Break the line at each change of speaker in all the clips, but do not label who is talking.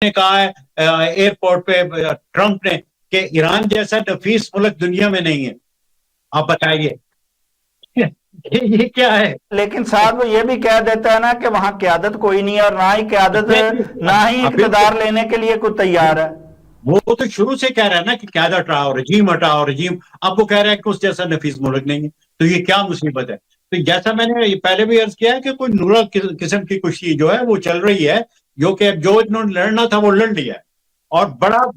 نے کہا ہے ایئرپورٹ پہ ٹرمپ نے کہ ایران جیسا نفیس ملک دنیا میں نہیں ہے. آپ بتائیے یہ کیا ہے؟
لیکن ساتھ وہ یہ بھی کہہ دیتا ہے نا کہ وہاں قیادت کوئی نہیں ہے، اور نہ ہی قیادت نہ ہی اقتدار لینے کے لیے کوئی تیار ہے.
وہ تو شروع سے کہہ رہا ہے نا کہ قیادت ہٹاؤ، رجیم ہٹاؤ، رجیم. اب وہ کہہ رہا ہے کہ اس جیسا نفیس ملک نہیں ہے. تو یہ کیا مصیبت ہے؟ تو جیسا میں نے پہلے بھی عرض کیا ہے کہ کوئی نورا قسم کی کشی جو ہے وہ چل رہی ہے، جو کہ جو انہوں نے لڑنا تھا وہ لڑ لیا ہے. اور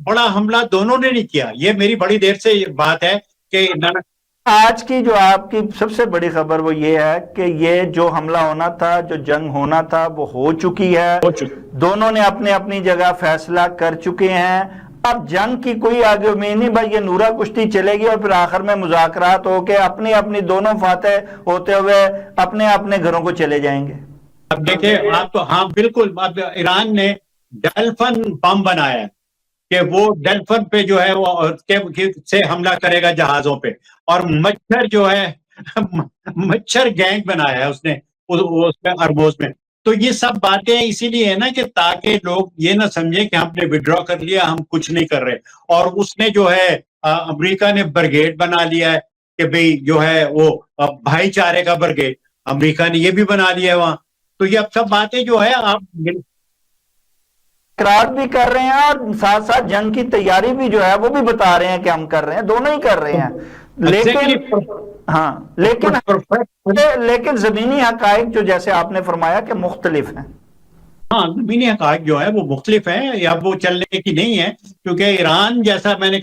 بڑا حملہ دونوں نے نہیں کیا. یہ میری بڑی دیر سے بات ہے کہ
آج کی جو آپ کی سب سے بڑی خبر وہ یہ ہے کہ یہ جو حملہ ہونا تھا، جو جنگ ہونا تھا، وہ ہو چکی ہے. دونوں نے اپنے اپنی جگہ فیصلہ کر چکے ہیں. اب جنگ کی کوئی آگے امید نہیں بھائی، یہ نورا کشتی چلے گی اور پھر آخر میں مذاکرات ہو کے اپنی اپنی دونوں فاتح ہوتے ہوئے اپنے اپنے گھروں کو چلے جائیں گے.
اب دیکھیں آپ تو، ہاں بالکل. اب ایران نے ڈیلفن بم بنایا ہے کہ وہ ڈیلفن پہ جو ہے وہ سے حملہ کرے گا جہازوں پہ. اور مچھر جو ہے مچھر گینگ بنایا ہے اس نے اس میں اربوز میں. تو یہ سب باتیں اسی لیے ہے نا کہ تاکہ لوگ یہ نہ سمجھیں کہ ہم نے وڈرا کر لیا، ہم کچھ نہیں کر رہے. اور اس نے جو ہے امریکہ نے برگیڈ بنا لیا ہے کہ بھئی جو ہے وہ بھائی چارے کا برگیڈ امریکہ نے یہ بھی بنا لیا ہے وہاں. تو یہ اب سب باتیں جو ہے آپ
اقرار بھی کر رہے ہیں اور ساتھ ساتھ جنگ کی تیاری بھی جو ہے وہ بھی بتا رہے ہیں کہ ہم کر رہے ہیں، دونوں ہی کر رہے ہیں. لیکن زمینی حقائق جو جیسے آپ نے فرمایا کہ مختلف ہیں.
ہاں زمینی حقائق جو ہے وہ مختلف ہیں. اب وہ چلنے کی نہیں ہے، کیونکہ ایران جیسا میں نے